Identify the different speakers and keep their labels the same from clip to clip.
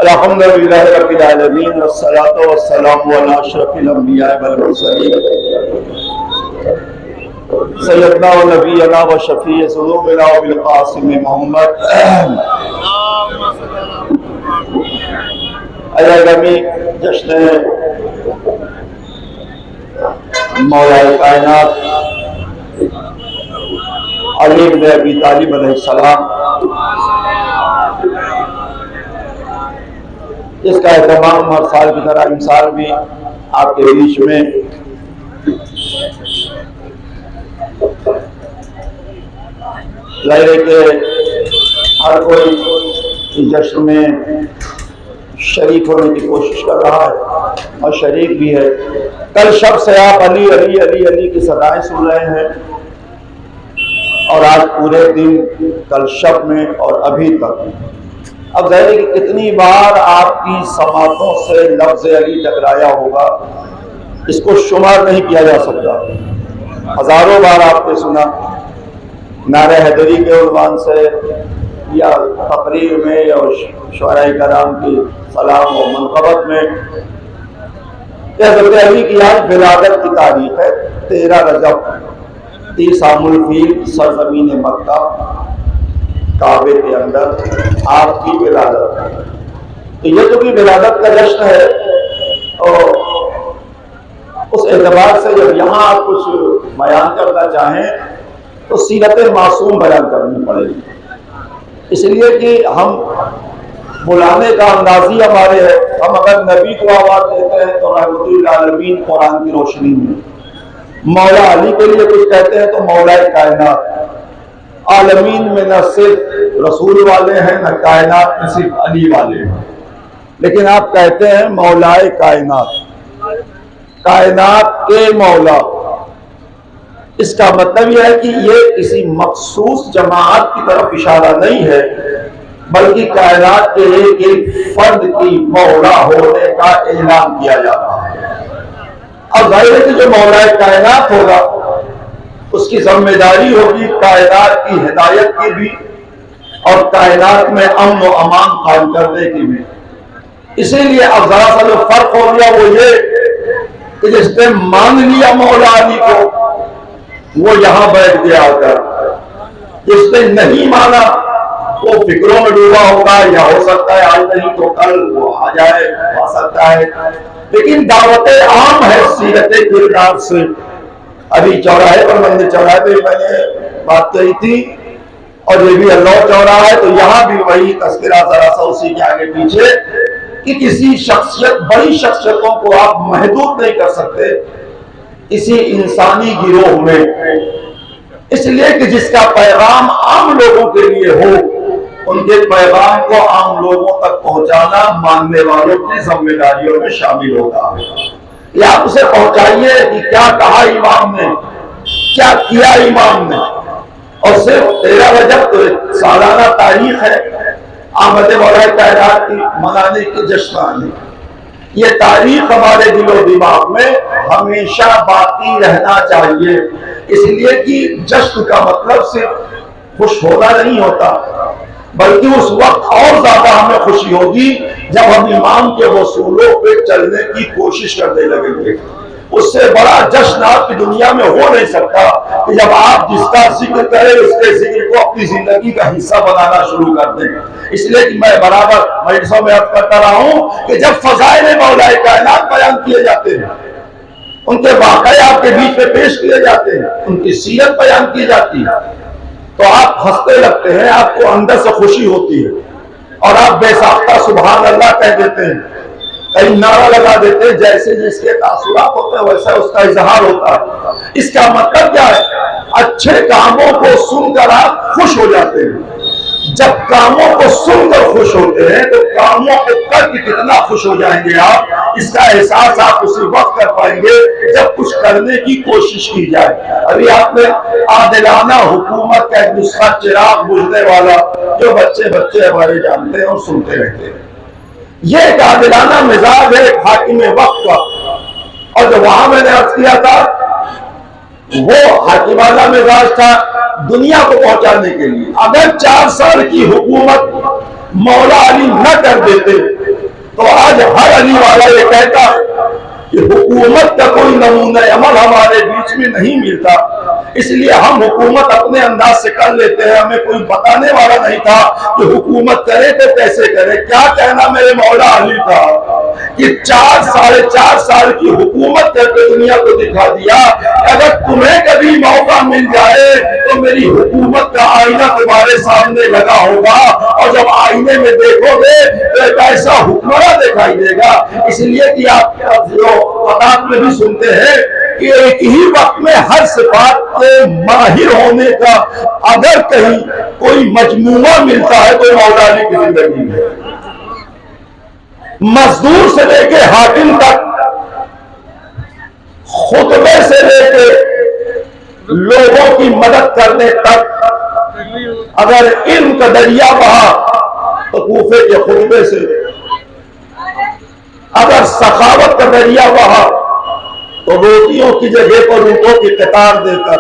Speaker 1: الحمدللہ رب العالمین والصلاة والسلام علی اشرف الانبیاء والمرسلین سیدنا و نبینا و شفیع ذنوبنا و بالقاسم محمد الہی جشن مولا کائنات علی بن ابی طالب علیہ السلام اس کا اہتمام ہر سال کی طرح ان سال بھی آپ کے بیچ میں ظاہر ہے کہ ہر کوئی اس جشن میں شریک ہونے کی کوشش کر رہا ہے اور شریک بھی ہے۔ کل شب سے آپ علی علی علی علی کی صدائیں سن رہے ہیں اور آج پورے دن کل شب میں اور ابھی تک اب ظاہر ہے کہ کتنی بار آپ کی سماعتوں سے لفظ علی ٹکرایا ہوگا، اس کو شمار نہیں کیا جا سکتا۔ ہزاروں بار آپ نے سنا نعرہ حیدری کے عنوان سے یا تقریر میں یا شعراء کرام کی سلام و منقبت میں کہ حضرت علی کی آج ولادت کی تاریخ ہے 13 رجب 30 عام الفیل سرزمین مکہ کعبے کے اندر آپ کی ولادت ہے۔ تو یہ جو کہ ولادت کا جشن ہے اور اس اعتبار سے جب یہاں آپ کچھ بیان کرنا چاہیں تو سیرت معصوم بیان کرنی پڑے گی، اس لیے کہ ہم بلانے کا انداز ہی ہمارے ہے۔ ہم اگر نبی کو آواز دیتے ہیں تو رحمت للعالمین قرآن کی روشنی میں، مولا علی کے لیے کچھ کہتے ہیں تو مولا کائنات، عالمین میں نہ صرف رسول والے ہیں نہ کائنات میں صرف علی والے ہیں، لیکن آپ کہتے ہیں مولا کائنات، کائنات کے مولا۔ اس کا مطلب یہ ہے کہ یہ کسی مخصوص جماعت کی طرف اشارہ نہیں ہے، بلکہ کائنات کے ایک ایک فرد کی مولا ہونے کا اعلان کیا جا رہا ہے۔ اب ظاہر ہے کہ جو مولا کائنات ہوگا اس کی ذمہ داری ہوگی کائنات کی ہدایت کی بھی اور کائنات میں امن و امان قائم کرنے کی بھی۔ اسی لیے اب ذرا سا جو فرق ہو گیا وہ یہ کہ جس نے مان لیا مولا علی کو وہ یہاں بیٹھ گیا آ کر، جس نے نہیں مانا وہ فکروں میں ڈوبا ہوگا، یا ہو سکتا ہے آج نہیں تو کل وہ آ جائے، آ سکتا ہے، لیکن دعوت عام ہے سیرت کردار سے۔ ابھی چوراہے پر مندر چوراہے پہ میں نے بات کہی تھی اور یہ بھی اللہ چوراہا ہے، تو یہاں بھی وہی تذکرہ ذرا سا اسی کے آگے پیچھے کہ کسی شخصیت بڑی شخصیتوں کو آپ محدود نہیں کر سکتے کسی انسانی گروہ میں، اس لیے کہ جس کا پیغام عام لوگوں کے لیے ہو ان کے پیغام کو عام لوگوں تک پہنچانا ماننے والوں کی ذمہ داریوں میں شامل ہوگا۔ یا آپ اسے پہنچائیے کہ کیا کہا امام نے، کیا کیا امام نے، اور صرف 13 رجب تو ایک سالانہ تاریخ ہے آمد مولا کائنات کی منانے کی جشنانے، یہ تاریخ ہمارے دل و دماغ میں ہمیشہ باقی رہنا چاہیے، اس لیے کہ جشن کا مطلب صرف خوش ہونا نہیں ہوتا، بلکہ اس وقت اور زیادہ ہمیں خوشی ہوگی جب ہم امام کے اصولوں پہ چلنے کی کوشش کرنے لگیں گے۔ اس سے بڑا جشن آپ کی دنیا میں ہو نہیں سکتا کہ جب آپ جس کا ذکر کریں اس کے ذکر کو اپنی زندگی کا حصہ بنانا شروع کر دیں۔ اس لیے کہ میں برابر مجلسوں میں عرض کرتا رہا ہوں کہ جب فضائل مولا کائنات بیان کیے جاتے ہیں، ان کے واقعے آپ کے بیچ میں پیش کیے جاتے ہیں، ان کی سیرت بیان کی جاتی ہے، تو آپ ہنستے لگتے ہیں، آپ کو اندر سے خوشی ہوتی ہے اور آپ بے ساختہ سبحان اللہ کہہ دیتے ہیں، کئی نعرہ لگا دیتے ہیں، جیسے جس کے تاثرات ہوتے ہیں ویسا اس کا اظہار ہوتا ہے۔ اس کا مطلب کیا ہے؟ اچھے کاموں کو سن کر آپ خوش ہو جاتے ہیں۔ جب کاموں کو سن کر خوش ہوتے ہیں تو کاموں کو کر کے کتنا خوش ہو جائیں گے آپ، اس کا احساس آپ اسی وقت کر پائیں گے جب کچھ کرنے کی کوشش کی جائے۔ ابھی آپ نے عادلانہ حکومت کا ایک نسخہ چراغ بجھنے والا جو بچے ہمارے جانتے ہیں اور سنتے رہتے ہیں، یہ ایک عادلانہ مزاج ہے حاکم وقت کا، اور جو وہاں میں نے عرض کیا تھا وہ حاکمانہ مزاج تھا دنیا کو پہنچانے کے لیے. اگر 4 سال کی حکومت مولا علی نہ کر دیتے تو آج ہر علی والا یہ کہتا کہ حکومت کا کوئی نمونہ عمل ہمارے بیچ میں نہیں ملتا. اس لیے ہم حکومت اپنے انداز سے کر لیتے ہیں. ہمیں کوئی بتانے والا نہیں تھا کہ حکومت کرے تو کیسے کرے. کیا کہنا میرے مولا علی کا کہ 4 سال کی حکومت کر کے دنیا کو دکھا دیا. اگر تمہیں کبھی موقع مل جائے تو میری حکومت کا آئینہ تمہارے سامنے لگا ہوگا اور جب آئینے میں دیکھو گے تو ایک ایسا حکمراں دکھائی دے گا. اس لیے کہ آپ جو وقات میں بھی سنتے ہیں کہ ایک ہی وقت میں ہر صفات کے ماہر ہونے کا اگر کہیں کوئی مجموعہ ملتا ہے تو مولا علی کی زندگی میں. مزدور سے لے کے حاکم تک، خطبے سے لے کے لوگوں کی مدد کرنے تک، اگر علم کا دریا بہا تو کوفے کے خطبے سے، اگر سخاوت کا دریا بہا تو روٹیوں کی جگہ پر اونٹوں کی قطار دے کر،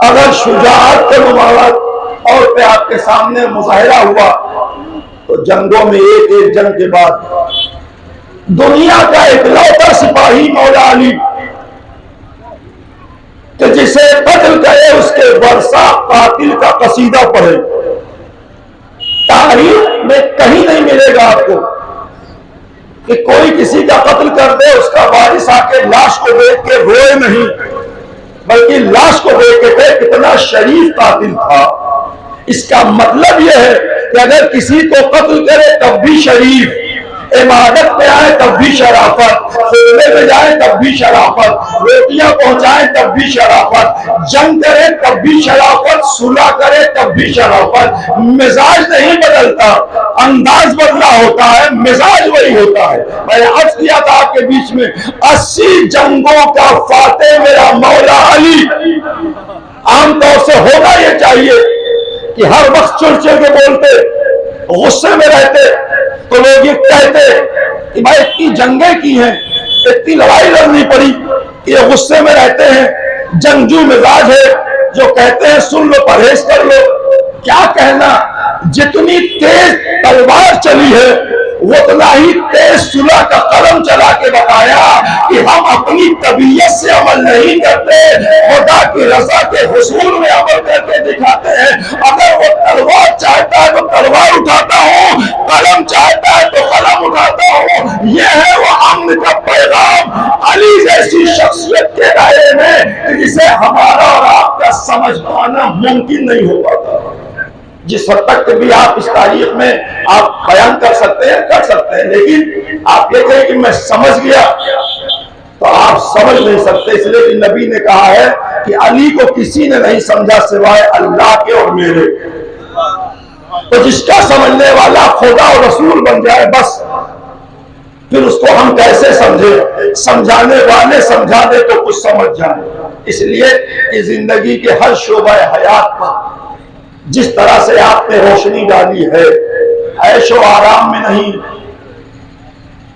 Speaker 1: اگر شجاعت کا مظاہرہ اور پہ آپ کے سامنے مظاہرہ ہوا تو جنگوں میں ایک جنگ کے بعد دنیا کا اکلوتا سپاہی مولا علی کہ جسے قتل کرے اس کے ورثہ قاتل کا قصیدہ پڑھے. تاریخ میں کہیں نہیں ملے گا آپ کو کہ کوئی کسی کا قتل کر دے اس کا وارث آ کے لاش کو دیکھ کے روئے نہیں، بلکہ لاش کو دیکھ کے کہے کتنا شریف قاتل تھا. اس کا مطلب یہ ہے کہ اگر کسی کو قتل کرے تب بھی شریف، عبادت میں آئے تب بھی شرافت، خطبے میں جائے تب بھی شرافت، روٹیاں پہنچائے تب بھی شرافت، جنگ کرے تب بھی شرافت، صلح کرے تب بھی شرافت. مزاج نہیں بدلتا، انداز بدلا ہوتا ہے، مزاج وہی ہوتا ہے. میں نے عرض کیا تھا آپ کے بیچ میں 80 جنگوں کا فاتح میرا مولا علی. عام طور سے ہونا یہ چاہیے کہ ہر وقت چڑ چڑ کے بولتے، غصے میں رہتے تو لوگ یہ کہتے کہ بھائی اتنی جنگیں کی ہیں، اتنی لڑائی لڑنی پڑی، یہ غصے میں رہتے ہیں، جنگجو مزاج ہے. جو کہتے ہیں سن لو پرہیز کر لو. کیا کہنا، جتنی تیز تلوار چلی ہے اتنا ہی تیز صلح کا قلم چلا کے بتایا کہ ہم اپنی طبیعت سے عمل نہیں کرتے، خدا کی رضا کے حصول میں عمل کر کے دکھاتے ہیں. اگر وہ تلوار چاہتا ہے تو تلوار اٹھاتا ہوں، قلم چاہتا ہے تو قلم اٹھاتا ہوں. یہ ہے وہ امن کا پیغام علی جیسی شخصیت کے دائرے میں جسے ہمارا اور آپ کا سمجھ پانا ممکن نہیں ہو پاتا. جس حد تک بھی آپ اس تاریخ میں آپ بیان کر سکتے ہیں کر سکتے ہیں، لیکن آپ یہ کہیں کہ میں سمجھ گیا تو آپ سمجھ نہیں سکتے. اس لیے کہ نبی نے کہا ہے کہ علی کو کسی نے نہیں سمجھا سوائے اللہ کے اور میرے. تو جس کا سمجھنے والا خدا اور رسول بن جائے بس، پھر اس کو ہم کیسے سمجھیں؟ سمجھانے والے سمجھا دے تو کچھ سمجھ جائیں. اس لیے کہ زندگی کے ہر شعبہ حیات پر جس طرح سے آپ نے روشنی ڈالی ہے، عیش و آرام میں نہیں،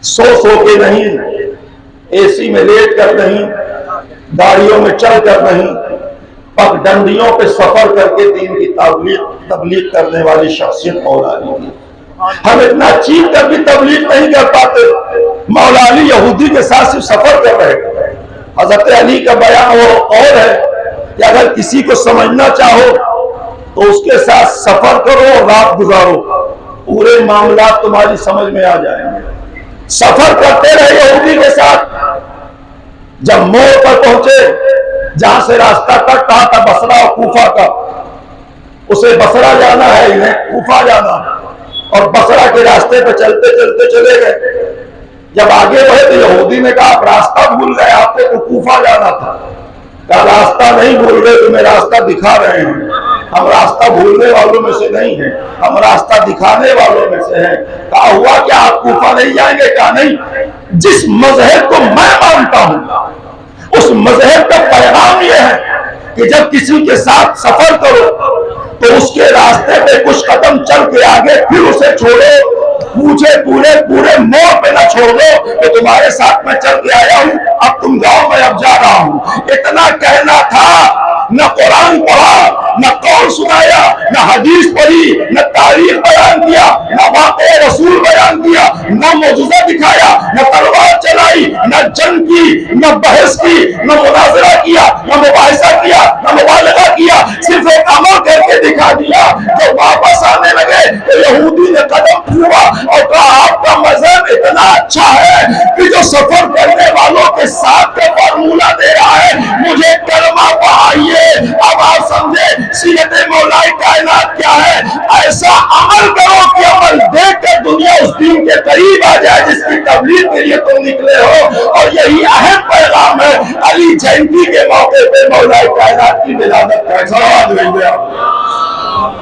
Speaker 1: سو کے نہیں، اے سی میں لیٹ کر نہیں، گاڑیوں میں چل کر نہیں، پگ ڈنڈیوں پہ سفر کر کے دین کی تبلیغ کرنے والی شخصیت مولا علی کی. ہم اتنا چیخ کر بھی تبلیغ نہیں کر پاتے. مولا علی یہودی کے ساتھ صرف سفر کر رہے تھے. حضرت علی کا بیان وہ اور ہے کہ اگر کسی کو سمجھنا چاہو تو اس کے ساتھ سفر کرو اور رات گزارو، پورے معاملات تمہاری سمجھ میں آ جائیں گے. سفر کرتے رہے یہودی کے ساتھ. جب موڑ پر پہنچے جہاں سے راستہ کٹ رہا تھا بصرہ اور کوفہ کا، اسے بصرہ جانا ہے انہیں کوفہ جانا، اور بصرہ کے راستے پہ چلتے چلتے چلے گئے. جب آگے بڑھے تو یہودی نے کہا آپ راستہ بھول گئے، آپ کو تو کوفہ جانا تھا. کہا راستہ نہیں بھول گئے، تمہیں راستہ دکھا رہے ہیں. ہم راستہ بھولنے والوں میں سے نہیں ہیں، ہم راستہ دکھانے والوں میں سے ہیں. کہا ہوا کہ آپ کوفہ نہیں جائیں گے؟ کہا نہیں. جس مذہب کو میں مانتا ہوں اس مذہب کا پیغام یہ ہے کہ جب کسی کے ساتھ سفر کرو تو اس کے راستے پہ کچھ قدم چل کے آگے پھر اسے چھوڑو. پورے موڑ پہ نہ چھوڑ دو کہ تمہارے ساتھ میں چل کے آیا ہوں، اب تم جاؤ میں اب جا رہا ہوں. اتنا کہنا تھا نہ قرآن پڑھا، نہ قول سنایا، نہ حدیث پڑھی، نہ تاریخ بیان کیا، نہ واقع رسول بیان کیا، نہ معجزہ دکھایا، نہ تلوار چلائی، نہ جنگ کی، نہ بحث کی، نہ مناظرہ کیا، نہ مباحثہ کیا، نہ مبالغہ کیا، صرف ایک عمل کر کے دکھا دیا۔ جو واپس آنے لگے تو یہودی نے قدم پھیرا اور کہا آپ کا مذہب اتنا اچھا ہے کہ جو سفر کرنے والوں کے ساتھ کا فارمولہ دے رہا ہے، مجھے کلمہ پڑھائیے۔ اب آپ سمجھے سیرت مولا کائنات کیا ہے؟ ایسا عمل کرو کہ عمل دیکھ کر دنیا اس دین کے قریب آ جائے جس کی تبلیغ کے لیے تم نکلے ہو۔ اور یہی اہم پیغام ہے علی جینتی کے موقع پہ مولا کائنات کی ولادت کا۔ صلوات بھیجئے آپ۔